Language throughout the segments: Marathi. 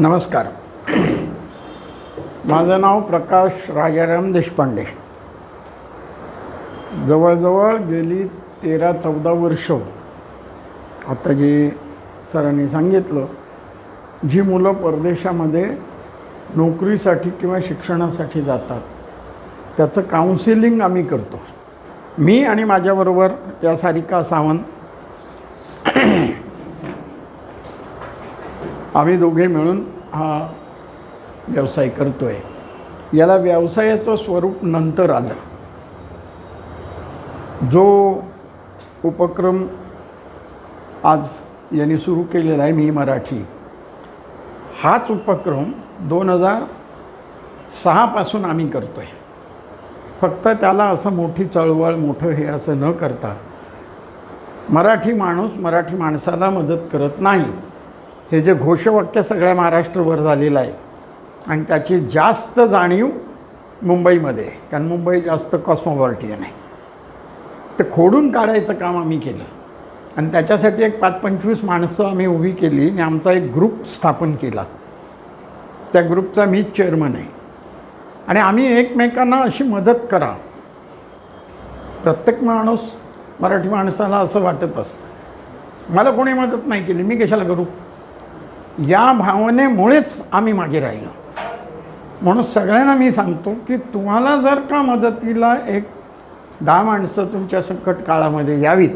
नमस्कार. माझं नाव प्रकाश राजाराम देशपांडे. जवळजवळ गेली 13-14 वर्ष आता जे सरांनी सांगितलं, जी मुलं परदेशामध्ये नोकरीसाठी किंवा शिक्षणासाठी जातात त्याचं काउन्सिलिंग आम्ही करतो. मी आणि माझ्याबरोबर या सारिका सावंत आम्ही दोघे मिळून हा व्यवसाय करतो आहे. याला व्यवसायाचं स्वरूप नंतर आलं. जो उपक्रम आज यांनी सुरू केलेला आहे मी मराठी, हाच उपक्रम 2006 पासून आम्ही करतो आहे. फक्त त्याला असं मोठी चळवळ मोठं हे असं न करता मराठी माणूस मराठी माणसाला मदत करत नाही, हे जे घोषवाक्य सगळ्या महाराष्ट्रभर झालेलं आहे आणि त्याची जास्त जाणीव मुंबईमध्ये आहे, कारण मुंबई जास्त कॉस्मोपॉलिटन आहे, ते खोडून काढायचं काम आम्ही केलं. आणि त्याच्यासाठी एक 5-25 माणसं आम्ही उभी केली आणि आमचा एक ग्रुप स्थापन केला. त्या ग्रुपचा मीच चेअरमन आहे. आणि आम्ही एकमेकांना अशी मदत करा. प्रत्येक माणूस मराठी माणसाला असं वाटत असतं, मला कोणी मदत नाही केली मी कशाला करू, या भावनेमुळेच आम्ही मागे राहिलो. म्हणून सगळ्यांना मी सांगतो की तुम्हाला जर का मदतीला एक 10 माणसं तुमच्या संकट काळामध्ये यावीत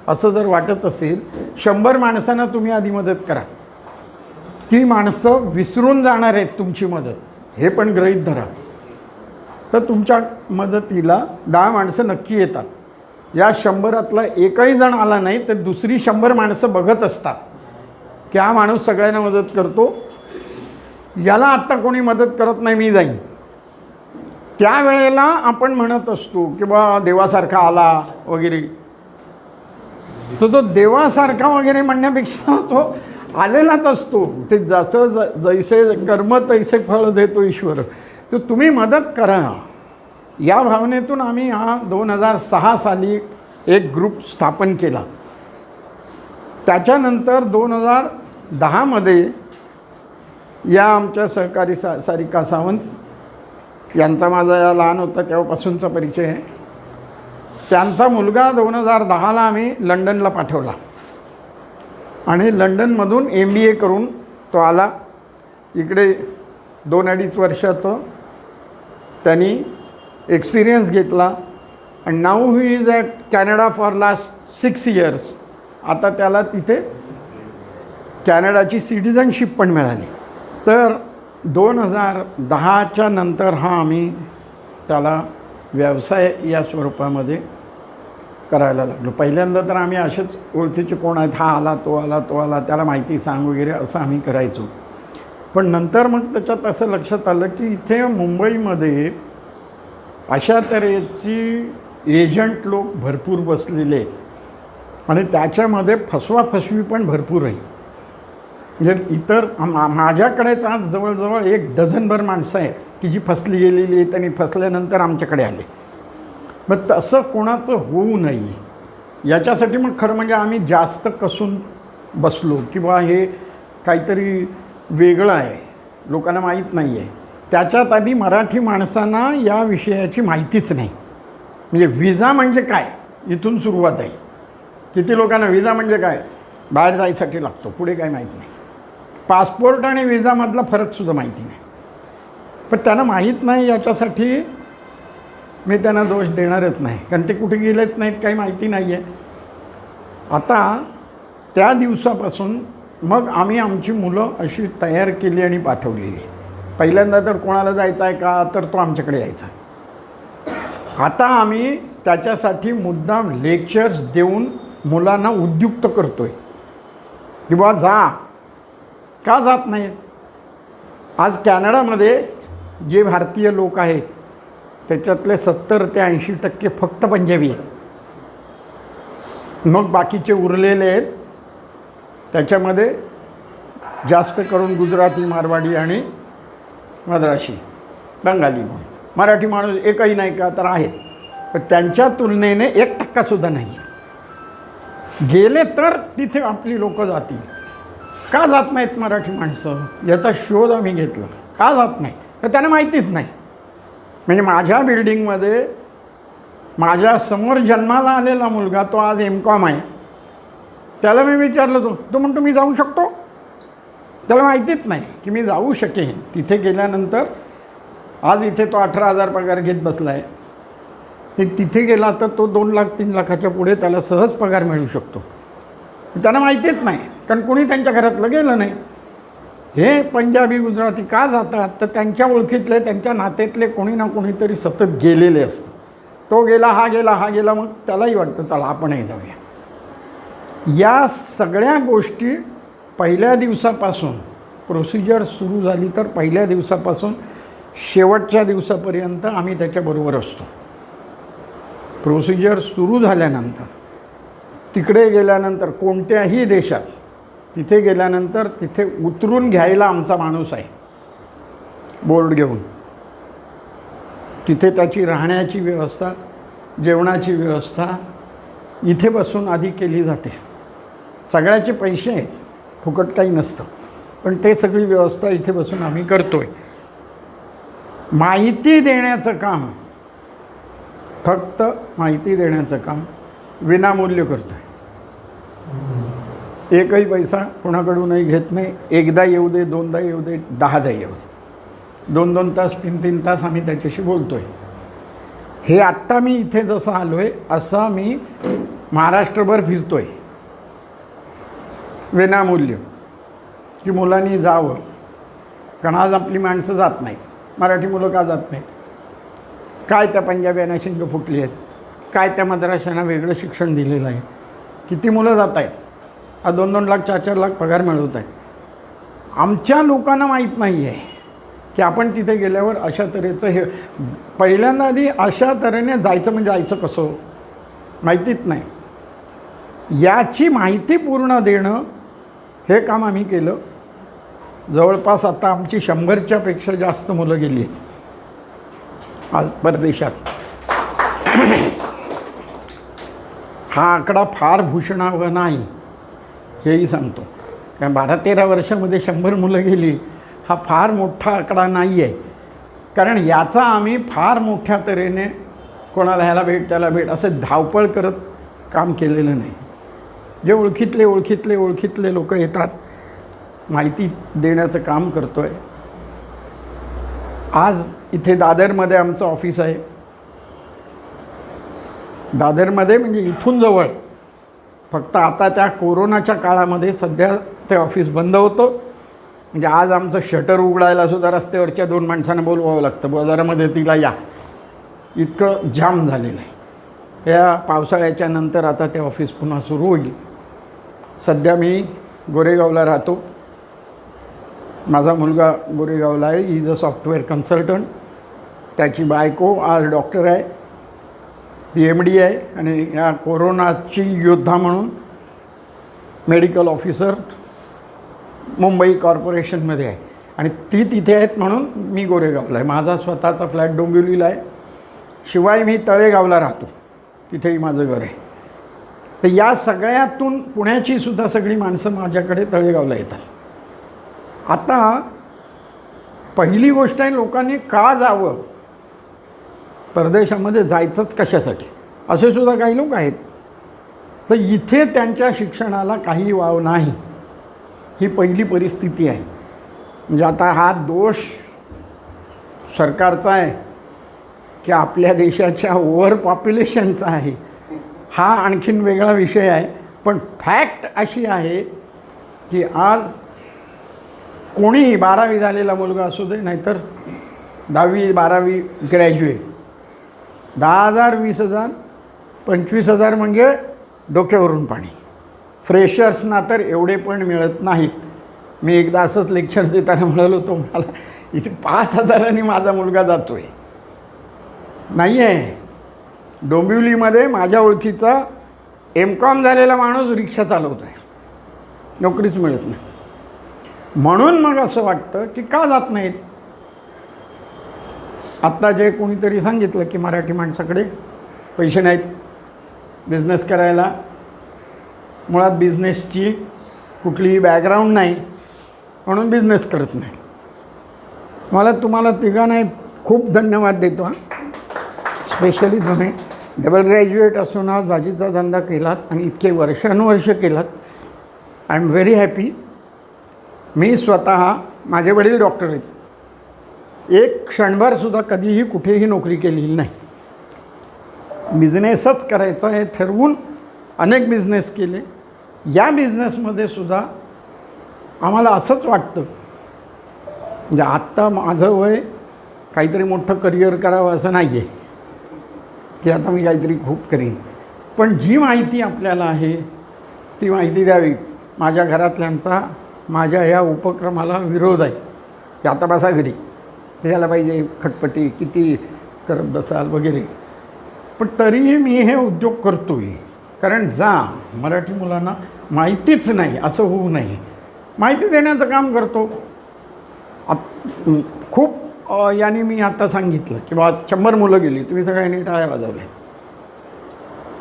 असं जर वाटत असेल, 100 माणसांना तुम्ही आधी मदत करा. ती माणसं विसरून जाणार आहेत तुमची मदत, हे पण गृहीत धरा. तर तुमच्या मदतीला 10 माणसं नक्की येतात. या 100रातला एकही जण आला नाही तर दुसरी 100 माणसं बघत असतात की हा माणूस सगळ्यांना मदत करतो, याला आत्ता कोणी मदत करत नाही, मी जाईन. त्यावेळेला आपण म्हणत असतो की बा देवासारखा आला वगैरे. तो देवासारखा वगैरे म्हणण्यापेक्षा तो आलेलाच असतो. ते जसं जैसे कर्म तैसे फळ देतो ईश्वर. तर तुम्ही मदत करा, या भावनेतून आम्ही हा 2006 साली एक ग्रुप स्थापन केला. त्याच्यानंतर 2010मध्ये या आमच्या सहकारी सारिका सावंत यांचा माझा या लहान होता तेव्हापासूनचा परिचय आहे. त्यांचा मुलगा 2010ला आम्ही लंडनला पाठवला आणि लंडनमधून MBA करून तो आला इकडे. 2-2.5 वर्षाचं त्यांनी एक्सपिरियन्स घेतला आणि now he is at Canada for last 6 years. आता त्याला तिथे कॅनडाची सिटिझनशिप पण मिळाली. तर 2010च्या नंतर हा आम्ही त्याला व्यवसाय या स्वरूपामध्ये करायला लागलो. पहिल्यांदा तर आम्ही असेच ओळखीचे कोण आहेत, हा आला तो आला तो आला त्याला माहिती सांग वगैरे असं आम्ही करायचो. पण नंतर मग त्याच्यात असं लक्षात आलं की इथे मुंबईमध्ये अशा तऱ्हेची एजंट लोक भरपूर बसलेले आहेत आणि त्याच्यामध्ये फसवाफसवी पण भरपूर आहे. म्हणजे इतर माझ्याकडेच आज जवळजवळ 1 डझनभर माणसं आहेत की जी फसली गेलेली आहेत आणि फसल्यानंतर आमच्याकडे आले. मग तसं कोणाचं होऊ नये याच्यासाठी मग खरं म्हणजे आम्ही जास्त कसून बसलो की बा हे काहीतरी वेगळं आहे, लोकांना माहीत नाही आहे. त्याच्यात आधी मराठी माणसांना या विषयाची माहितीच नाही. म्हणजे विजा म्हणजे काय इथून सुरुवात आहे. किती लोकांना विजा म्हणजे काय, बाहेर जायसाठी लागतो, पुढे काय माहीत नाही. पासपोर्ट आणि विजामधला फरकसुद्धा माहिती नाही. पण त्यांना माहीत नाही याच्यासाठी मी त्यांना दोष देणारच नाही, कारण ते कुठे गेलेच नाहीत, काही माहिती नाही आहे. आता त्या दिवसापासून मग आम्ही आमची मुलं अशी तयार केली आणि पाठवलेली. पहिल्यांदा तर कोणाला जायचं आहे का तर तो आमच्याकडे यायचा. आता आम्ही त्याच्यासाठी मुद्दाम लेक्चर्स देऊन मुलांना उद्युक्त करतो आहे की बुवा जा. का जात नाहीत? आज कॅनडामध्ये जे भारतीय लोक आहेत त्याच्यातले 70 ते 80% फक्त पंजाबी आहेत. मग बाकीचे उरलेले आहेत त्याच्यामध्ये जास्त करून गुजराती, मारवाडी आणि मद्रासी, बंगाली. मराठी माणूस एकही नाही का तर आहेत, पण त्यांच्या तुलनेने 1% सुद्धा नाही. गेले तर तिथे आपली लोकं जातील. का जात नाहीत मराठी माणसं याचा शोध आम्ही घेतला. का जात नाहीत तर त्यांना माहितीच नाही. म्हणजे माझ्या बिल्डिंगमध्ये माझ्यासमोर जन्माला आलेला मुलगा तो आज M.Com आहे. त्याला मी विचारलं तो म्हणतो मी जाऊ शकतो. त्याला माहितीच नाही की मी जाऊ शकेन. तिथे गेल्यानंतर आज इथे तो 18,000 पगार घेत बसला आहे. तिथे गेला तर तो 2 लाख 3 लाखाच्या पुढे त्याला सहज पगार मिळू शकतो. त्यांना माहितीच नाही कारण कोणी त्यांच्या घरातलं गेलं नाही. हे पंजाबी गुजराती का जातात तर त्यांच्या ओळखीतले त्यांच्या नात्यातले कोणी ना कोणीतरी सतत गेलेले असतात. तो गेला हा गेला मग त्यालाही वाटतं चला आपणही जाऊया. या सगळ्या गोष्टी पहिल्या दिवसापासून प्रोसिजर सुरू झाली तर पहिल्या दिवसापासून शेवटच्या दिवसापर्यंत आम्ही त्याच्याबरोबर असतो. प्रोसिजर सुरू झाल्यानंतर तिकडे गेल्यानंतर कोणत्याही देशात तिथे गेल्यानंतर तिथे उतरून घ्यायला आमचा माणूस आहे बोर्ड घेऊन. तिथे त्याची राहण्याची व्यवस्था जेवणाची व्यवस्था इथे बसून आधी केली जाते. सगळ्याचे पैसे आहेत, फुकट काही नसतं, पण ते सगळी व्यवस्था इथे बसून आम्ही करतो आहे. माहिती देण्याचं काम, फक्त माहिती देण्याचं काम विनामूल्य करतो आहे. एकही पैसा कोणाकडूनही घेत नाही. एकदा येऊ दे, दोनदा येऊ दे, 10दा येऊ दे, 2-2 तास 3-3 तास आम्ही त्याच्याशी बोलतो आहे. हे आत्ता मी इथे जसं आलो आहे असं मी महाराष्ट्रभर फिरतो आहे विनामूल्य, की मुलांनी जावं. कारण आज आपली माणसं जात नाहीत. मराठी मुलं का जात नाहीत? काय त्या पंजाब्यांना शिंग फुटली आहेत, काय त्या मद्राशांना वेगळं शिक्षण दिलेलं आहे. किती मुलं जात आहेत, आज 2-2 लाख 4-4 लाख पगार मिळवत आहेत. आमच्या लोकांना माहीत नाही आहे की आपण तिथे गेल्यावर अशा तऱ्हेचं हे पहिल्यांदा आधी अशा तऱ्हेने जायचं म्हणजे जायचं कसं माहितीच नाही. याची माहिती पूर्ण देणं हे काम आम्ही केलं. जवळपास आता आमची 100च्या पेक्षा जास्त मुलं गेली आहेत आज परदेशात. हा आकडा फार भूषणावं नाही हेही सांगतो, कारण 12-13 वर्षामध्ये 100 मुलं गेली हा फार मोठा आकडा नाही आहे. कारण याचा आम्ही फार मोठ्या तऱ्हेने कोणाला ह्याला भेट त्याला भेट असं धावपळ करत काम केलेलं नाही. जे ओळखीतले लोक येतात, माहिती देण्याचं काम करतो आहे. आज इथे दादरमध्ये आमचं ऑफिस आहे. दादरमध्ये म्हणजे इथून जवळ, फक्त आता त्या कोरोनाच्या काळामध्ये सध्या ते ऑफिस बंद होतं. म्हणजे आज आमचं शटर उघडायला सुद्धा रस्त्यावरच्या 2 माणसांना बोलवावं लागतं, बाजारामध्ये तिला या, इतकं जाम झालेलं आहे. या पावसाळ्याच्या नंतर आता ते ऑफिस पुन्हा सुरू होईल. सध्या मी गोरेगावला राहतो. माझा मुलगा गोरेगावला आहे. Is a software consultant. त्याची बायको आज डॉक्टर आहे, PMD आहे, आणि या कोरोनाची योद्धा म्हणून मेडिकल ऑफिसर मुंबई कॉर्पोरेशनमध्ये आहे. आणि ती तिथे आहेत म्हणून मी गोरेगावला आहे. माझा स्वतःचा फ्लॅट डोंबिवलीला आहे. शिवाय मी तळेगावला राहतो, तिथेही माझं घर आहे. तर या सगळ्यातून पुण्याची सुद्धा सगळी माणसं माझ्याकडे तळेगावला येतात. आता पहिली गोष्ट आहे, लोकांनी का जावं परदेशामध्ये, जायचंच कशासाठी, असे सुद्धा काही लोक आहेत. तर इथे त्यांच्या शिक्षणाला काही वाव नाही, ही पहिली परिस्थिती आहे. म्हणजे आता हा दोष सरकारचा आहे की आपल्या देशाच्या ओव्हर पॉप्युलेशनचा आहे, हा आणखीन वेगळा विषय आहे. पण फॅक्ट अशी आहे की आज कोणीही 12वी झालेला मुलगा असू दे, नाहीतर 10वी 12वी ग्रॅज्युएट, 10,000 20,000 25,000 म्हणजे डोक्यावरून पाणी. फ्रेशर्सना तर एवढे पण मिळत नाहीत. मी एकदा असंच लेक्चर देताना म्हणालो होतो, मला इथे 5,000 माझा मुलगा जातो आहे. नाही आहे. डोंबिवलीमध्ये माझ्या ओळखीचा M.Com झालेला माणूस रिक्षा चालवतो आहे, नोकरीच मिळत नाही. म्हणून मग असं वाटतं की का जात नाहीत. आत्ता जे कोणीतरी सांगितलं की मराठी माणसाकडे पैसे नाहीत बिझनेस करायला. मुळात बिझनेसची कुठलीही बॅकग्राऊंड नाही, म्हणून बिझनेस करत नाही. मला तुम्हाला तिघांनाही खूप धन्यवाद देतो. स्पेशली तुम्ही डबल ग्रॅज्युएट असून आज भाजीचा धंदा केलात आणि इतके वर्षानुवर्ष केलात. I am very happy. मी स्वतः, माझे वडील डॉक्टर आहेत, एक क्षणभरसुद्धा कधीही कुठेही नोकरी केलेली नाही. बिझनेसच करायचा हे ठरवून अनेक बिझनेस केले. या बिझनेसमध्ये सुद्धा आम्हाला असंच वाटतं, म्हणजे आत्ता माझं वय काहीतरी मोठं करिअर करावं असं नाही आहे की आता मी काहीतरी खूप करीन, पण जी माहिती आपल्याला आहे ती माहिती द्यावी. माझ्या घरातल्यांचा माझ्या या उपक्रमाला विरोध आहे की आता बसा घरी, द्यायला पाहिजे खटपटी, किती करत बसाल वगैरे. पण तरीही मी हे उद्योग करतो आहे, कारण मराठी मुलांना माहितीच नाही असं होऊ नये, माहिती देण्याचं काम करतो. खूप याने मी आता सांगितलं की बा 100 मुलं गेली, तुम्ही सगळ्यांनी टाळ्या वाजवल्या.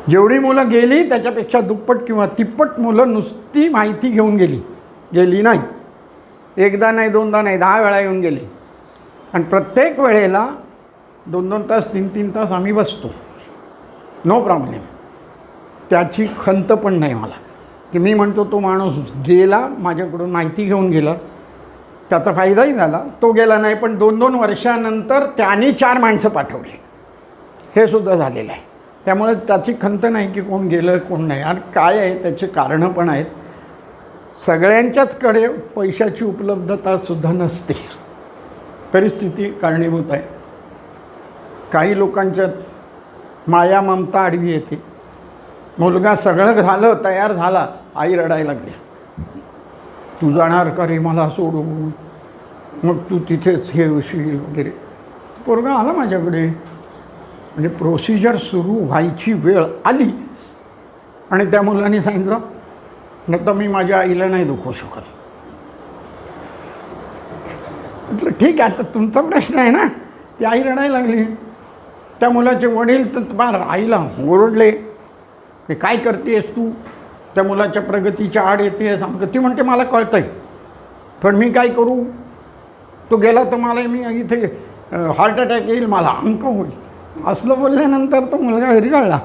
जेवढी मुलं गेली त्याच्यापेक्षा दुप्पट किंवा तिप्पट मुलं नुसती माहिती घेऊन गेली नाहीत. एकदा नाही, दोनदा नाही, 10 वेळा येऊन गेली. आणि प्रत्येक वेळेला 2-2 तास, 3-3 तास आम्ही बसतो, नो प्रॉब्लेम. त्याची खंत पण नाही मला की मी म्हणतो तो माणूस गेला, माझ्याकडून माहिती घेऊन गेला, त्याचा फायदाही झाला, तो गेला नाही, पण 2-2 वर्षानंतर त्याने 4 माणसं पाठवली, हे सुद्धा झालेलं आहे. त्यामुळे त्याची खंत नाही की कोण गेलं कोण नाही. आणि काय आहे त्याची कारणं पण आहेत. सगळ्यांच्याचकडे पैशाची उपलब्धतासुद्धा नसते, परिस्थिती कारणीभूत आहे. काही लोकांच्यात माया ममता आडवी येते. मुलगा सगळं झालं, तयार झाला, आई रडायला लागली, तू जाणार का रे मला सोडून, मग तू तिथेच हे होशील वगैरे. पोरगा आला माझ्याकडे, म्हणजे प्रोसिजर सुरू व्हायची वेळ आली आणि त्या मुलाने सांगितलं नाही तर मी माझ्या आईला नाही दुखवू शकत. म्हटलं ठीक आहे, आता तुमचा प्रश्न आहे ना. ती आई रडायला लागली. त्या मुलाचे वडील तर बार आईला ओरडले की काय करतेस तू, त्या मुलाच्या प्रगतीच्या आड येतेस आमचं. ती म्हणते मला कळतं आहे, पण मी काय करू, तो गेला तर मला मी इथे हार्ट अटॅक येईल, मला अंक होईल. असलं बोलल्यानंतर तो मुलगा घरी कळला.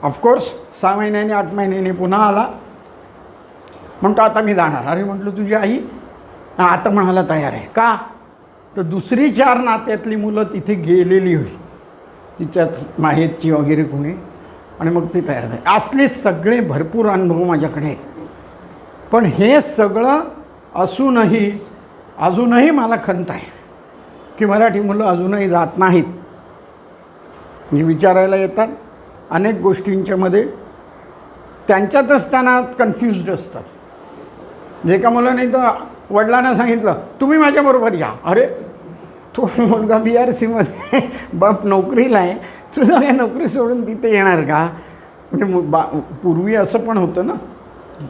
ऑफकोर्स 6 महिन्यांनी 8 महिन्यांनी पुन्हा आला. म्हणतो आता मी जाणार. अरे म्हटलं तुझी आई आता म्हणायला तयार आहे का, तर दुसरी 4 नात्यातली मुलं तिथे गेलेली होती, तिच्याच माहेरची वगैरे कुणी, आणि मग ती तयार झाली. असले सगळे भरपूर अनुभव माझ्याकडे आहेत. पण हे सगळं असूनही अजूनही मला खंत आहे की मराठी मुलं अजूनही जात नाहीत. म्हणजे विचारायला येतात अनेक गोष्टींच्यामध्ये, त्यांच्यातच त्यांना कन्फ्युज्ड असतात. जे का मुलांनी तर वडिलांना सांगितलं तुम्ही माझ्याबरोबर या, अरे तो मुलगा BRCमध्ये बाप नोकरीला आहे, तुझं काय नोकरी सोडून तिथे येणार का. म्हणजे पूर्वी असं पण होतं ना,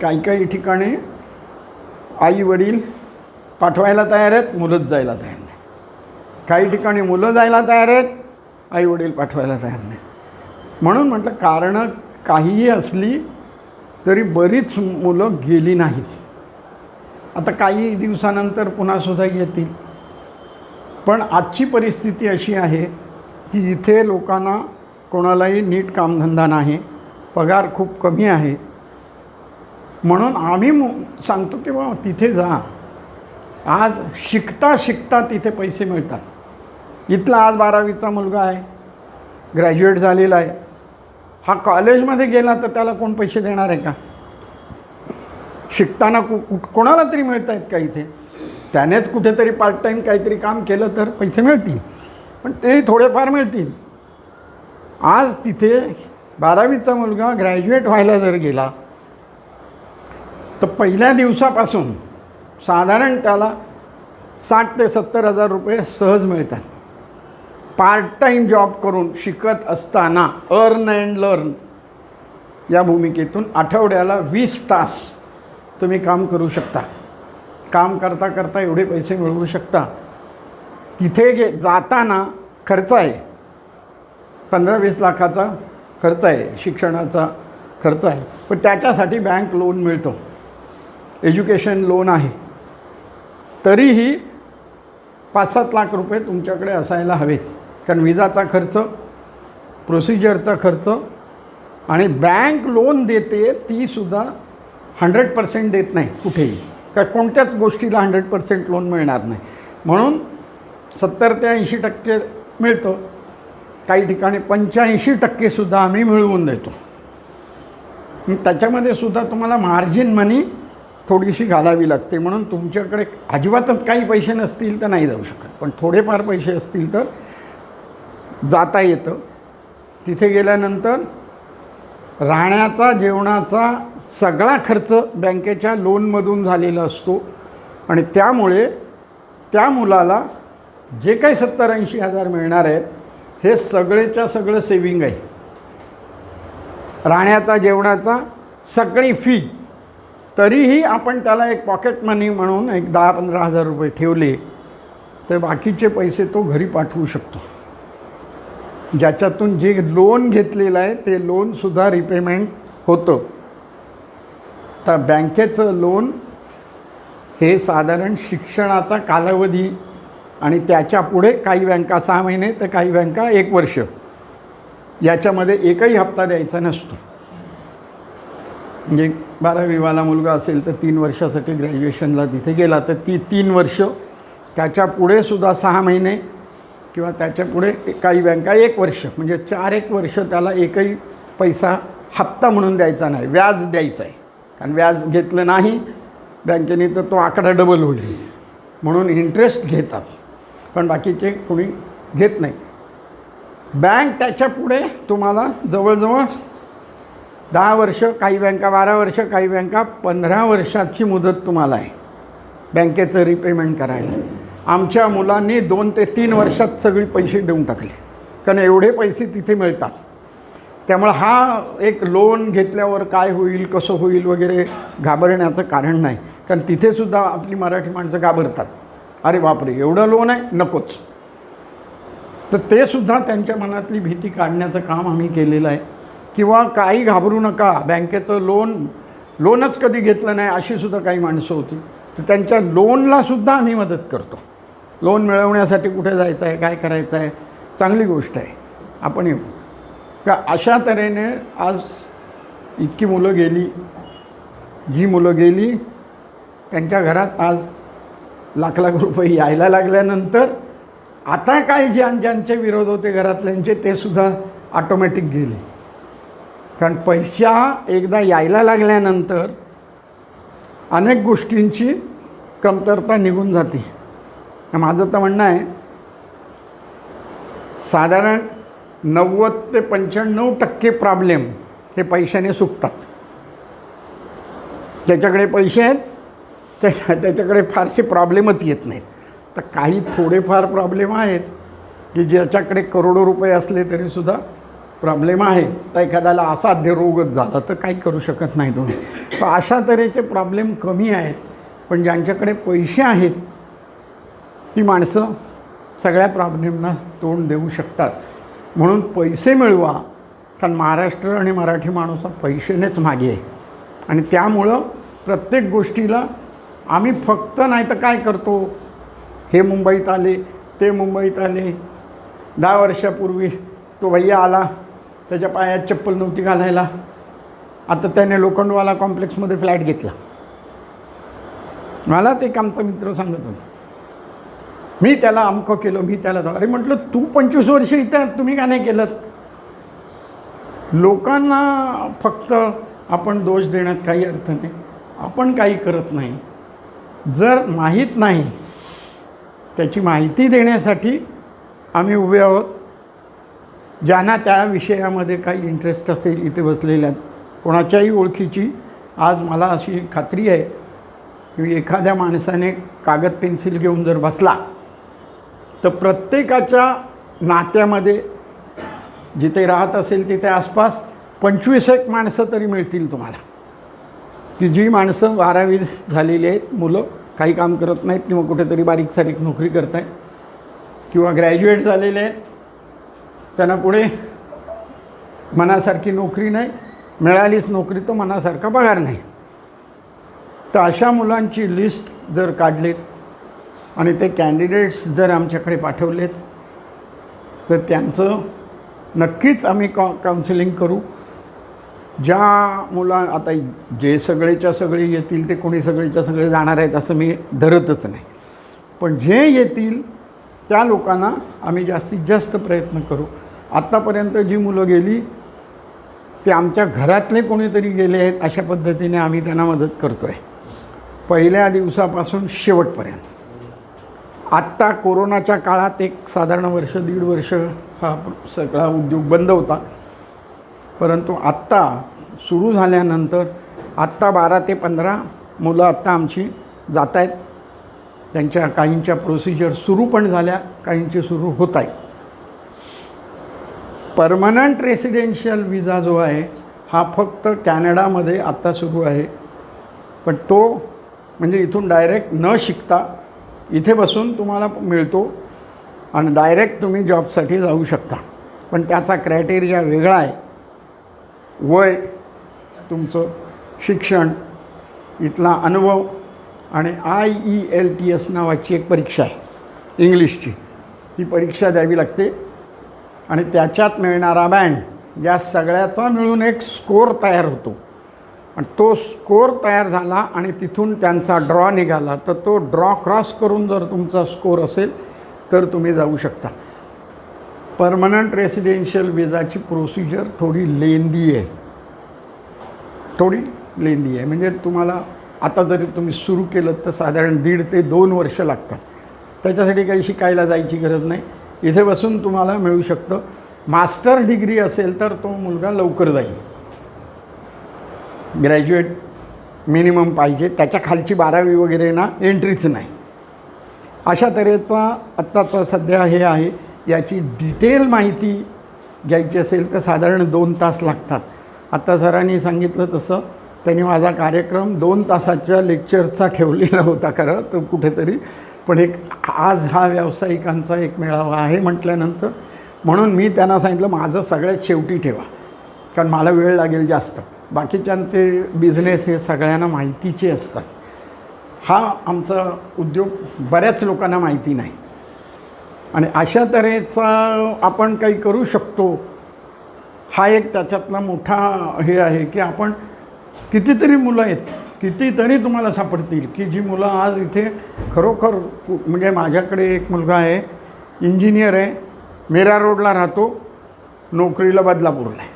काही ठिकाणी आई वडील पाठवायला तयार आहेत, मुलंच जायला तयार नाही. काही ठिकाणी मुलं जायला तयार आहेत, आई वडील पाठवायला तयार नाही. म्हणून म्हटलं कारणं काहीही असली तरी बरीच मुलं गेली नाहीत. आता काही दिवसानंतर पुन्हासुद्धा येतील. पण आजची परिस्थिती अशी आहे की इथे लोकांना कोणालाही नीट कामधंदा नाही, पगार खूप कमी आहे. म्हणून आम्ही सांगतो की बा तिथे जा. आज शिकता शिकता तिथे पैसे मिळतात. इथला आज 12वीचा मुलगा आहे, ग्रॅज्युएट झालेला आहे, हा कॉलेजमध्ये गेला तर त्याला कोण पैसे देणार आहे का. शिकताना कोणाला तरी मिळत आहेत का इथे. त्यानेच कुठेतरी पार्ट टाईम काहीतरी काम केलं तर पैसे मिळतील, पण ते थोडेफार मिळतील. आज तिथे 12वीचा मुलगा ग्रॅज्युएट व्हायला जर गेला तर पहिल्या दिवसापासून साधारण त्याला 60,000 ते 70,000 रुपये सहज मिळतात. पार्ट टाईम जॉब करून शिकत असताना अर्न अँड लर्न या भूमिकेतून आठवड्याला 20 तास तुम्ही काम करू शकता. काम करता करता एवढे पैसे मिळवू शकता. तिथे जाताना खर्च आहे, 15-20 लाखाचा खर्च आहे, शिक्षणाचा खर्च आहे, पण त्याच्यासाठी बँक लोन मिळतो. एज्युकेशन लोन आहे, तरीही 5-7 लाख रुपये तुमच्याकडे असायला हवेत. कारण विजाचा खर्च, प्रोसिजरचा खर्च, आणि बँक लोन देते तीसुद्धा 100% देत नाही कुठेही, का कोणत्याच गोष्टीला 100% लोन मिळणार नाही. म्हणून 70 ते 80% मिळतं, काही ठिकाणी 85%सुद्धा आम्ही मिळवून देतो. त्याच्यामध्ये सुद्धा तुम्हाला मार्जिन मनी थोडीशी घालावी लागते. म्हणून तुमच्याकडे अजिबातच काही पैसे नसतील तर नाही जाऊ शकत, पण थोडेफार पैसे असतील तर जाता येतं. तिथे गेल्यानंतर राहण्याचा, जेवणाचा सगळा खर्च बँकेच्या लोनमधून झालेला असतो, आणि त्यामुळे त्या मुलाला जे काही 70-80 हजार मिळणार आहेत हे सगळेच्या सगळं सेविंग आहे. राहण्याचा, जेवणाचा सगळी फी, तरीही आपण त्याला एक पॉकेट मनी म्हणून एक 10-15 हजार रुपये ठेवले तर बाकीचे पैसे तो घरी पाठवू शकतो. ज्याच्यातून जे लोन घेतलेलं आहे ते लोनसुद्धा रिपेमेंट होतं. तर बँकेचं लोन हे साधारण शिक्षणाचा कालावधी, आणि त्याच्या पुढे काही बँका 6 महिने तर काही बँका 1 वर्ष, याच्यामध्ये एकही हप्ता द्यायचा नसतो. म्हणजे 12वीवाला मुलगा असेल तर 3 वर्षासाठी ग्रॅज्युएशनला तिथे गेला तर ती 3 वर्ष, त्याच्या पुढेसुद्धा 6 महिने, किंवा त्याच्या पुढे काही बँका 1 वर्ष, म्हणजे 4-1 वर्ष त्याला एकही पैसा हप्ता म्हणून द्यायचा नाही, व्याज द्यायचं आहे. कारण व्याज घेतलं नाही बँकेने तर तो आकडा डबल होईल, म्हणून इंटरेस्ट घेतात, पण बाकीचे कोणी घेत नाही. बँक त्याच्या पुढे तुम्हाला जवळजवळ 10 वर्ष, काही बँका 12 वर्ष, काही बँका 15 वर्षाची मुदत तुम्हाला आहे बँकेचं रिपेमेंट करायला. आमच्या मुलांनी 2 ते 3 वर्षात सगळे पैसे देऊन टाकले, कारण एवढे पैसे तिथे मिळतात. त्यामुळं हा एक लोन घेतल्यावर काय होईल, कसं होईल वगैरे घाबरण्याचं कारण नाही. कारण तिथेसुद्धा आपली मराठी माणसं घाबरतात, अरे बापरे एवढं लोन आहे, नकोच. तर ते सुद्धा त्यांच्या मनातली भीती काढण्याचं काम आम्ही केलेलं आहे. किंवा काही घाबरू नका, बँकेचं लोनच कधी घेतलं नाही अशी सुद्धा काही माणसं होती, तर त्यांच्या लोनलासुद्धा आम्ही मदत करतो. लोन मिळवण्यासाठी कुठे जायचं आहे, काय करायचं आहे, चांगली गोष्ट आहे, आपण येऊ का. अशा तऱ्हेने आज इतकी मुलं गेली, जी मुलं गेली त्यांच्या घरात आज लाख रुपये यायला लागल्यानंतर आता काय ज्यांचे विरोध होते घरातल्यांचे ते सुद्धा ऑटोमॅटिक गेले. कारण पैसा एकदा यायला लागल्यानंतर अनेक गोष्टींची कमतरता निघून जाते. माझं तर म्हणणं आहे साधारण 90 ते 95% प्रॉब्लेम हे पैशाने सुटतात. ज्याच्याकडे पैसे आहेत त्याच्याकडे फारसे प्रॉब्लेमच येत नाहीत. तर काही थोडेफार प्रॉब्लेम आहेत की ज्याच्याकडे करोडो रुपये असले तरीसुद्धा प्रॉब्लेम आहे. तर एखाद्याला असाध्य रोगच झाला तर काही करू शकत नाही तुम्ही. तर अशा तऱ्हेचे प्रॉब्लेम कमी आहेत. पण ज्यांच्याकडे पैसे आहेत ती माणसं सगळ्या प्रॉब्लेमना तोंड देऊ शकतात. म्हणून पैसे मिळवा, कारण महाराष्ट्र आणि मराठी माणूस हा पैशानेच मागे आहे. आणि त्यामुळं प्रत्येक गोष्टीला आम्ही फक्त नाही तर काय करतो, हे मुंबईत आले, ते मुंबईत आले. 10 वर्षापूर्वी तो भैया आला, त्याच्या पायात चप्पल नव्हती घालायला, आता त्याने लोखंडवाला कॉम्प्लेक्समध्ये फ्लॅट घेतला. मलाच एक आमचा मित्र सांगत होता, मी त्याला अमकं केलं, मी त्याला. अरे म्हटलं तू 25 वर्ष इथं, तुम्ही का नाही केलं? लोकांना फक्त आपण दोष देण्यात काही अर्थ नाही. आपण काही करत नाही. जर माहीत नाही त्याची माहिती देण्यासाठी आम्ही उभे आहोत. ज्यांना त्या विषयामध्ये काही इंटरेस्ट असेल इथे बसलेल्या कोणाच्याही ओळखीची, आज मला अशी खात्री आहे की एखाद्या माणसाने कागद पेन्सिल घेऊन जर बसला तर प्रत्येकाच्या नात्यामध्ये जिथे राहत असेल तिथे आसपास 25 माणसं तरी मिळतील तुम्हाला, की जी माणसं 12वी झालेली आहेत, मुलं काही काम करत नाहीत किंवा कुठेतरी बारीक सारीक नोकरी करत आहेत, किंवा ग्रॅज्युएट झालेले आहेत, त्यांना पुढे मनासारखी नोकरी नाही, मिळालीच नोकरी तर मनासारखा पगार नाही. तर अशा मुलांची लिस्ट जर काढलीत आणि ते कॅन्डिडेट्स जर आमच्याकडे पाठवलेत तर त्यांचं नक्कीच आम्ही काउन्सिलिंग करू. ज्या आता जे सगळेच्या सगळे येतील ते कोणी सगळेच्या सगळे जाणार आहेत असं मी धरतच नाही, पण जे येतील त्या लोकांना आम्ही जास्तीत जास्त प्रयत्न करू. आत्तापर्यंत जी मुलं गेली ते आमच्या घरातले कोणीतरी गेले आहेत अशा पद्धतीने आम्ही त्यांना मदत करतो आहे, पहिल्या दिवसापासून शेवटपर्यंत. आत्ता कोरोनाच्या काळात एक साधारण वर्ष दीड वर्ष हा सगळा उद्योग बंद होता, परंतु आत्ता सुरू झाल्यानंतर आत्ता 12 ते 15 मुलं आत्ता आमची जात आहेत. त्यांच्या काहींच्या प्रोसिजर सुरू पण झाल्या, काहींची सुरू होत आहेत. परमनंट रेसिडेन्शियल विजा जो आहे हा फक्त कॅनडामध्ये आत्ता सुरू आहे, पण तो म्हणजे इथून डायरेक्ट न शिकता इथे बसून तुम्हाला मिळतो आणि डायरेक्ट तुम्ही जॉबसाठी जाऊ शकता. पण त्याचा क्रायटेरिया वेगळा आहे. वय, तुमचं शिक्षण, इथला अनुभव आणि IELTS नावाची एक परीक्षा आहे इंग्लिशची, ती परीक्षा द्यावी लागते आणि त्याच्यात मिळणारा बँड या सगळ्याचा मिळून एक स्कोअर तयार होतो आणि तो स्कोअर तयार झाला आणि तिथून त्यांचा ड्रॉ निघाला तर तो ड्रॉ क्रॉस करून जर तुमचा स्कोअर असेल तर तुम्ही जाऊ शकता. परमनंट रेसिडेन्शियल विजाची प्रोसिजर थोडी लेंदी आहे, म्हणजे तुम्हाला आता जरी तुम्ही सुरू केलं तर साधारण 1.5 ते 2 वर्ष लागतात. त्याच्यासाठी काही शिकायला जायची गरज नाही, इथे बसून तुम्हाला मिळू शकतं. मास्टर डिग्री असेल तर तो मुलगा लवकर जाईल, ग्रॅज्युएट मिनिमम पाहिजे, त्याच्या खालची 12वी वगैरे ना एंट्रीच नाही. अशा तऱ्हेचा आत्ताचा सध्या हे आहे. याची डिटेल माहिती घ्यायची असेल तर साधारण 2 तास लागतात. आत्ता सरांनी सांगितलं तसं त्यांनी माझा कार्यक्रम 2 तासाच्या लेक्चरचा ठेवलेला होता खरं तो कुठेतरी, पण एक आज हा व्यावसायिकांचा एक मेळावा आहे म्हटल्यानंतर म्हणून मी त्यांना सांगितलं माझं सगळ्यात शेवटी ठेवा, कारण मला वेळ लागेल जास्त. बाकीच्यांचे बिझनेस हे सगळ्यांना माहितीचे असतात. हा आमचा उद्योग बऱ्याच लोकांना माहिती नाही आणि अशा तऱ्हेचा आपण काही करू शकतो. हा एक त्याच्यातला मोठा हे आहे की आपण कितीतरी मुलं आहेत, कितीतरी तुम्हाला सापडतील की जी मुलं आज इथे खरोखर म्हणजे माझ्याकडे एक मुलगा आहे, इंजिनियर आहे, मीरा रोडला राहतो, नोकरीला बदलापूरला आहे.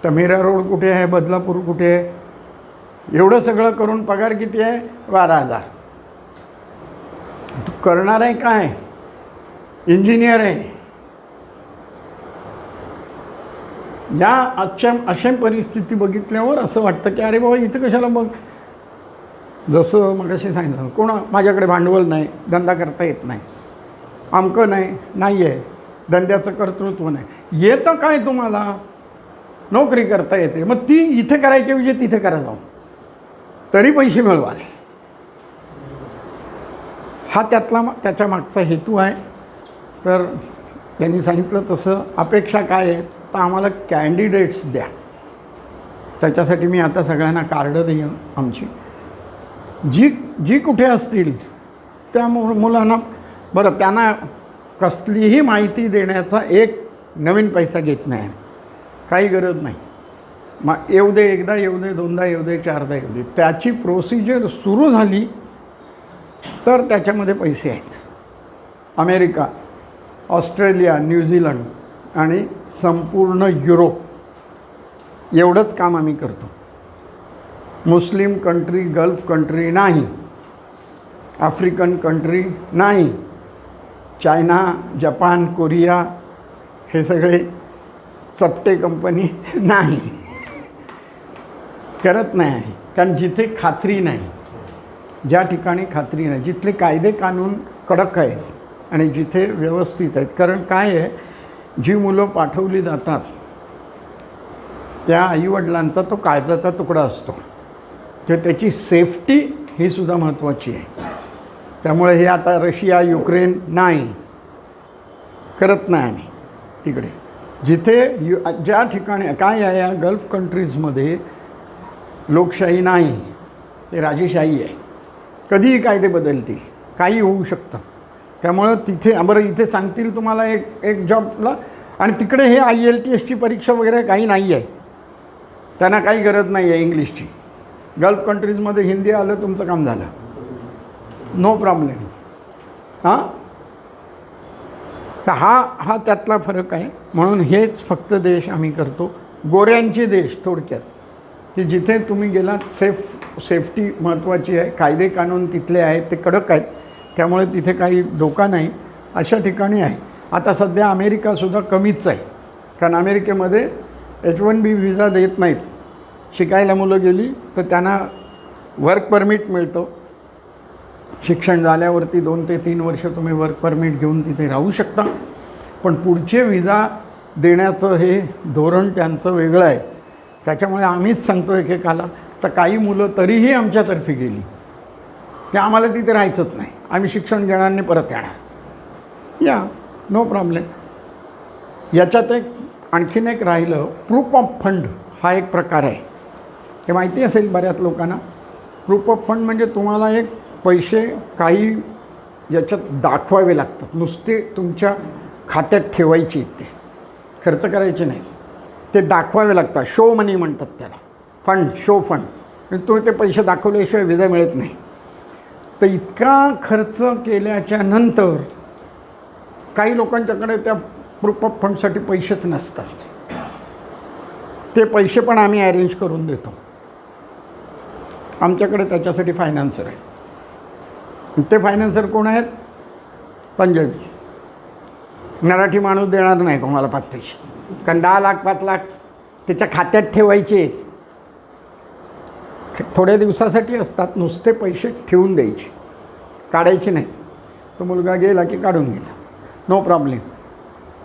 तर मीरा रोड कुठे आहे, बदलापूर कुठे आहे, एवढं सगळं करून पगार किती आहे, 12,000. तू करणार आहे काय, इंजिनियर आहे. या अशा परिस्थिती बघितल्यावर असं वाटतं की अरे बाबा इथं कशाला मग, जसं मगाशी सांगितलं माझ्याकडे भांडवल नाही, धंदा करता येत नाही, अमकं नाही आहे, धंद्याचं कर्तृत्व नाही, येतं काय तुम्हाला, नोकरी करता येते, मग ती इथे करायच्या विषयी तिथे करा जाऊन, तरी पैसे मिळवाल. हा त्याच्या मागचा हेतू आहे. तर त्यांनी सांगितलं तसं अपेक्षा काय आहे तर आम्हाला कॅन्डिडेट्स द्या. त्याच्यासाठी मी आता सगळ्यांना कार्ड देईन आमची, जी कुठे असतील त्या मुलांना. बरं, त्यांना कसलीही माहिती देण्याचा एक नवीन पैसा घेत नाही, काही गरज नाही. मग येऊ दे, एकदा येऊ दे, 2दा येऊ दे, 4दा येऊ दे, त्याची प्रोसिजर सुरू झाली तर त्याच्यामध्ये पैसे आहेत. अमेरिका, ऑस्ट्रेलिया, न्यूझीलंड आणि संपूर्ण युरोप एवढंच काम आम्ही करतो. मुस्लिम कंट्री, गल्फ कंट्री नाही, आफ्रिकन कंट्री नाही, चायना, जपान, कोरिया हे सगळे चपटे कंपनी नाही, करत नाही आहे. कारण जिथे खात्री नाही, ज्या ठिकाणी खात्री नाही, जिथले कायदे कानून कडक आहेत आणि जिथे व्यवस्थित आहेत. कारण काय आहे, जी मुलं पाठवली जातात त्या आईवडिलांचा तो काळजाचा तुकडा असतो, तर त्याची सेफ्टी ही सुद्धा महत्त्वाची आहे. त्यामुळे हे आता रशिया, युक्रेन नाही, करत नाही आम्ही तिकडे. जिथे ज्या ठिकाणी काय आहे, या गल्फ कंट्रीजमध्ये लोकशाही नाही, ते राजेशाही आहे. कधीही कायदे बदलतील, काही होऊ शकतं. त्यामुळं तिथे बरं इथे सांगतील तुम्हाला एक जॉबला, आणि तिकडे हे IELTSची परीक्षा वगैरे काही नाही आहे, त्यांना काही गरज नाही आहे इंग्लिशची. गल्फ कंट्रीजमध्ये हिंदी आलं तुमचं काम झालं, नो प्रॉब्लेम. हां, तर हा त्यातला फरक आहे. म्हणून हेच फक्त देश आम्ही करतो, गोऱ्यांचे देश थोडक्यात, की जिथे तुम्ही गेलात सेफ्टी महत्त्वाची आहे, कायदे कानून तिथले आहेत ते कडक आहेत, त्यामुळे तिथे काही धोका नाही, अशा ठिकाणी आहे. आता सध्या अमेरिकासुद्धा कमीच आहे, कारण अमेरिकेमध्ये H1B व्हिजा देत नाहीत. शिकायला मुलं गेली तर त्यांना वर्क परमिट मिळतं. शिक्षण झाल्यावरती 2 ते 3 वर्ष तुम्ही वर्क परमिट घेऊन तिथे राहू शकता, पण पुढचे व्हिजा देण्याचं हे धोरण त्यांचं वेगळं आहे. त्याच्यामुळे आम्हीच सांगतो एकेकाला, तर काही मुलं तरीही आमच्यातर्फे गेली की आम्हाला तिथे राहायचंच नाही, आम्ही शिक्षण घेणार नाही, परत येणार, या नो प्रॉब्लेम. याच्यात आणखीन एक राहिलं, प्रूफ ऑफ फंड हा एक प्रकार आहे. हे माहिती असेल बऱ्याच लोकांना. प्रूफ ऑफ फंड म्हणजे तुम्हाला एक पैसे काही याच्यात दाखवावे लागतात, नुसते तुमच्या खात्यात ठेवायचे आहेत, ते खर्च करायचे नाही, ते दाखवावे लागतात. शो मनी म्हणतात त्याला, फंड, शो फंड. म्हणजे तो ते पैसे दाखवल्याशिवाय व्हिजा मिळत नाही. तर इतका खर्च केल्याच्या नंतर काही लोकांच्याकडे त्या प्रूफ ऑफ फंडसाठी पैसेच नसतात. ते पैसे पण आम्ही अरेंज करून देतो. आमच्याकडे त्याच्यासाठी फायनान्सर आहे. ते फायनान्सर कोण आहेत? पंजाबी. मराठी माणूस देणार नाही कोणाला 5 पैसे, कारण 10 लाख 5 लाख त्याच्या खात्यात ठेवायचे आहेत. थोड्या दिवसासाठी असतात, नुसते पैसे ठेवून द्यायचे, काढायचे नाहीत. तो मुलगा गेला की काढून घेतो, नो प्रॉब्लेम.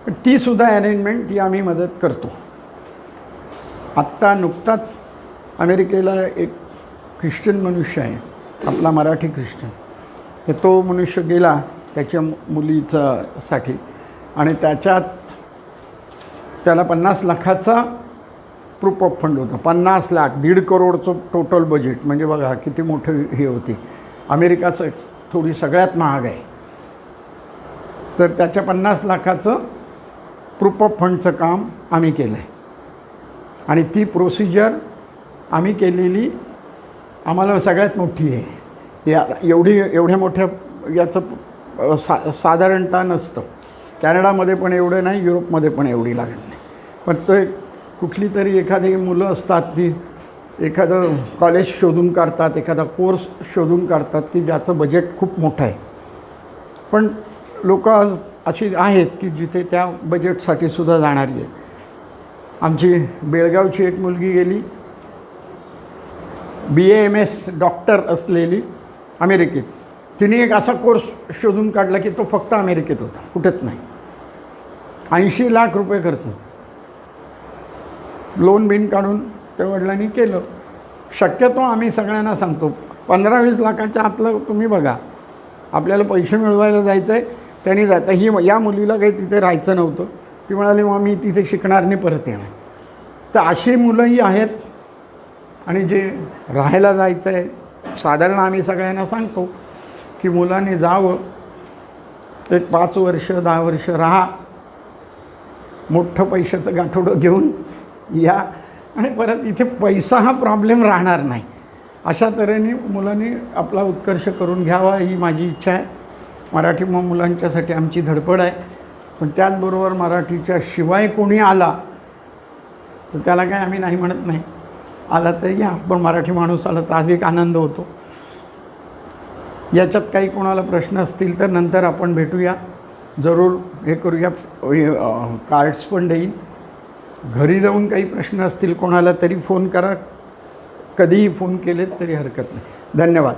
पण तीसुद्धा अरेंजमेंट ती आम्ही मदत करतो. आत्ता नुकताच अमेरिकेला एक ख्रिश्चन मनुष्य आहे, आपला मराठी ख्रिश्चन, तर तो मनुष्य गेला त्याच्या मुलीसाठी, आणि त्याच्यात त्याला 50 लाखाचा प्रूफ ऑफ फंड होता. 50 लाख, 1.5 करोडचं टोटल बजेट. म्हणजे बघा किती मोठं हे होती. अमेरिकाचं थोडी सगळ्यात महाग आहे. तर त्याच्या 50 लाखाचं प्रूफ ऑफ फंडचं काम आम्ही केलं आहे, आणि ती प्रोसिजर आम्ही केलेली आम्हाला सगळ्यात मोठी आहे. एवढ्या मोठ्या याचं साधारणतः नसतं. कॅनडामध्ये पण एवढं नाही, युरोपमध्ये पण एवढी लागत नाही. पण तो कुठली तरी एखादी मुलं असतात, ती एखादं कॉलेज शोधून काढतात, एखादा कोर्स शोधून काढतात की ज्याचं बजेट खूप मोठं आहे. पण लोक अशी आहेत की जिथे त्या बजेटसाठी सुद्धा जाणारी आहेत. आमची बेळगावची एक मुलगी गेली, BAMS डॉक्टर असलेली, अमेरिकेत. तिने एक असा कोर्स शोधून काढला की तो फक्त अमेरिकेत होता, कुठेच नाही. 80 लाख रुपये खर्च, लोन बिन काढून ते वडिलांनी केलं. शक्यतो आम्ही सगळ्यांना सांगतो 15-20 लाखाच्या आतलं तुम्ही बघा, आपल्याला पैसे मिळवायला जायचं आहे त्यांनी जातं. या मुलीला काही तिथे राहायचं नव्हतं. ती म्हणाली मग मी तिथे शिकणार नाही, परत येणार. तर अशी मुलंही आहेत. आणि जे राहायला जायचं आहे, साधारण आम्ही सगळ्यांना सांगतो की मुलांनी जावं, एक 5 वर्ष 10 वर्ष राहा, मोठं पैशाचं गाठोडं घेऊन या, आणि परत इथे पैसा हा प्रॉब्लेम राहणार नाही. अशा तऱ्हेने मुलांनी आपला उत्कर्ष करून घ्यावा, ही माझी इच्छा आहे. मराठी मुलांच्यासाठी आमची धडपड आहे. पण त्याचबरोबर मराठीच्या शिवाय कोणी आला तर त्याला काय आम्ही नाही म्हणत नाही, आला तर या, पण मराठी माणूस आला तर अधिक आनंद होतो. याच्यात काही कोणाला प्रश्न असतील तर नंतर आपण भेटूया, जरूर हे करूया. कार्ड्स पण देईन. घरी जाऊन काही प्रश्न असतील कोणाला तरी फोन करा, कधीही फोन केलेत तरी हरकत नाही. धन्यवाद.